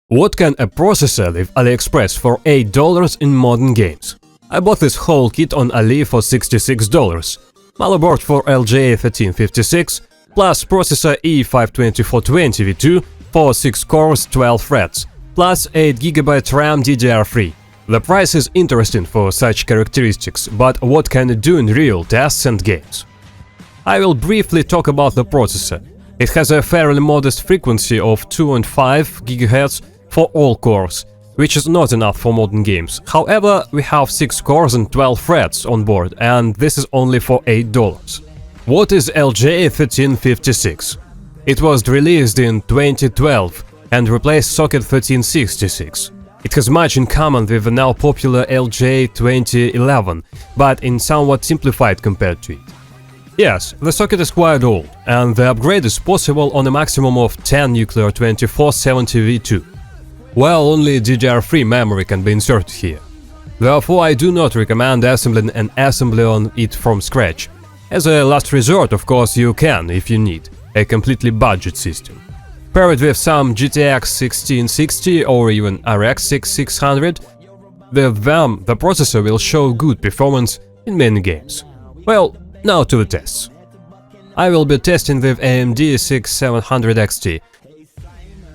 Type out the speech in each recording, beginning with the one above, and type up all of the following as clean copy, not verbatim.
What can a processor leave AliExpress for $8 in modern games? I bought this whole kit on Ali for $66. Motherboard for LGA 1356, plus processor E52420 V2 for 6 cores, 12 threads, plus 8GB RAM DDR3. The price is interesting for such characteristics, but what can it do in real tests and games? I will briefly talk about the processor. It has a fairly modest frequency of 2.5 GHz for all cores, which is not enough for modern games. However, we have 6 cores and 12 threads on board, and this is only for $8. What is LGA 1356? It was released in 2012 and replaced socket 1366. It has much in common with the now popular LGA 2011, but in somewhat simplified compared to it. Yes, the socket is quite old, and the upgrade is possible on a maximum of 10 nuclear 2470 V2. Well, only DDR3 memory can be inserted here. Therefore, I do not recommend assembling an assembly on it from scratch. As a last resort, of course, you can, if you need, a completely budget system. Pair it with some GTX 1660 or even RX 6600. With them, the processor will show good performance in many games. Well, now to the tests. I will be testing with AMD 6700 XT,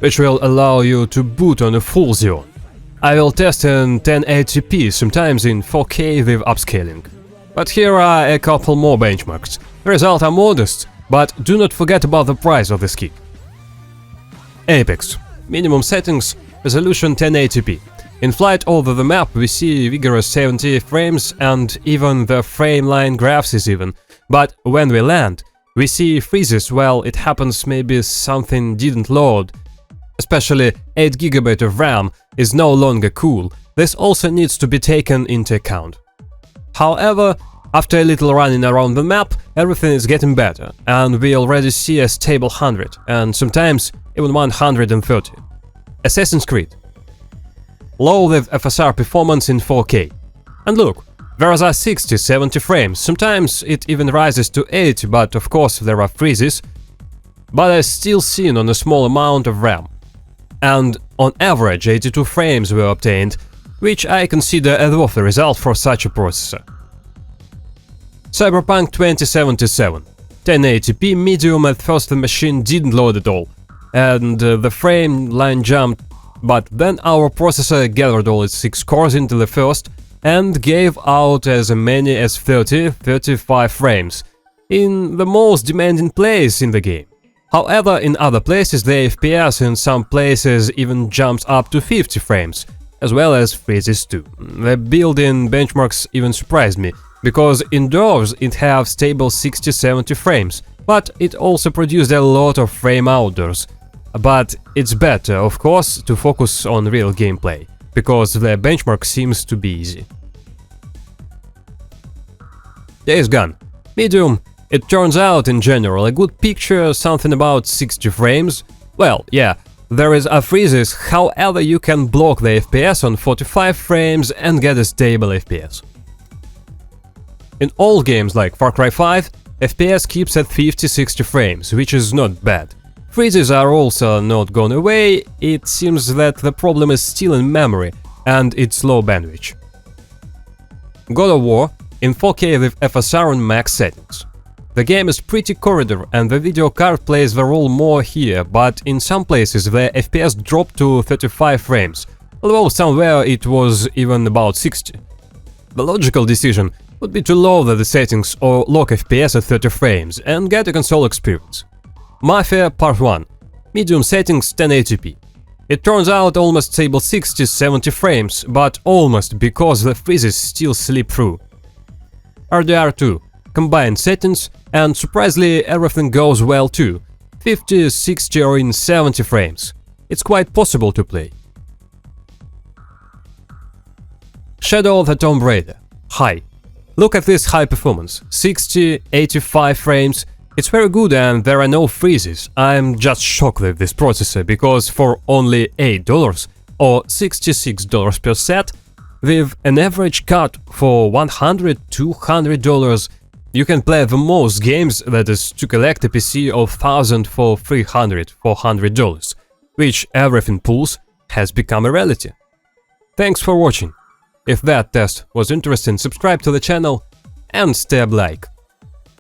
which will allow you to boot on a full Xeon. I will test in 1080p, sometimes in 4K with upscaling. But here are a couple more benchmarks. The results are modest, but do not forget about the price of this kit. Apex. Minimum settings, resolution 1080p. In flight over the map we see vigorous 70 frames and even the frame line graphs is even. But when we land, we see freezes. Well, it happens maybe something didn't load. Especially 8GB of RAM is no longer cool. This also needs to be taken into account. However, after a little running around the map, everything is getting better, and we already see a stable 100, and sometimes even 130. Assassin's Creed. Low with FSR performance in 4K. And look, there are 60-70 frames, sometimes it even rises to 80, but of course there are freezes, but I still seen on a small amount of RAM. And on average 82 frames were obtained, which I consider a worthy result for such a processor. Cyberpunk 2077. 1080p medium. At first the machine didn't load at all, and the frame line jumped, but then our processor gathered all its 6 cores into the first and gave out as many as 30-35 frames in the most demanding place in the game. However, in other places the FPS in some places even jumps up to 50 frames, as well as freezes too. The built-in benchmarks even surprised me, because indoors it have stable 60-70 frames, but it also produced a lot of frame outdoors. But it's better, of course, to focus on real gameplay, because the benchmark seems to be easy. Days Gone. Medium. It turns out, in general, a good picture, something about 60 frames. Well, yeah, there is a freezes, however you can block the FPS on 45 frames and get a stable FPS. In old games like Far Cry 5, FPS keeps at 50-60 frames, which is not bad. Freezes are also not gone away, it seems that the problem is still in memory and its low bandwidth. God of War in 4K with FSR on max settings. The game is pretty corridor and the video card plays the role more here, but in some places the FPS dropped to 35 frames, although somewhere it was even about 60. The logical decision would be to lower the settings or lock FPS at 30 frames and get a console experience. Mafia Part 1. Medium settings 1080p. It turns out almost stable 60-70 frames, but almost, because the freezes still slip through. RDR2. Combined settings, and surprisingly everything goes well too. 50, 60 or in 70 frames. It's quite possible to play. Shadow of the Tomb Raider. High. Look at this high performance. 60, 85 frames. It's very good and there are no freezes. I'm just shocked with this processor, because for only $8 or $66 per set, with an average cut for $100-200, you can play the most games, that is, to collect a PC of $1,000 for $300-400, which everything pulls, has become a reality. Thanks for watching. If that test was interesting, subscribe to the channel and stab like.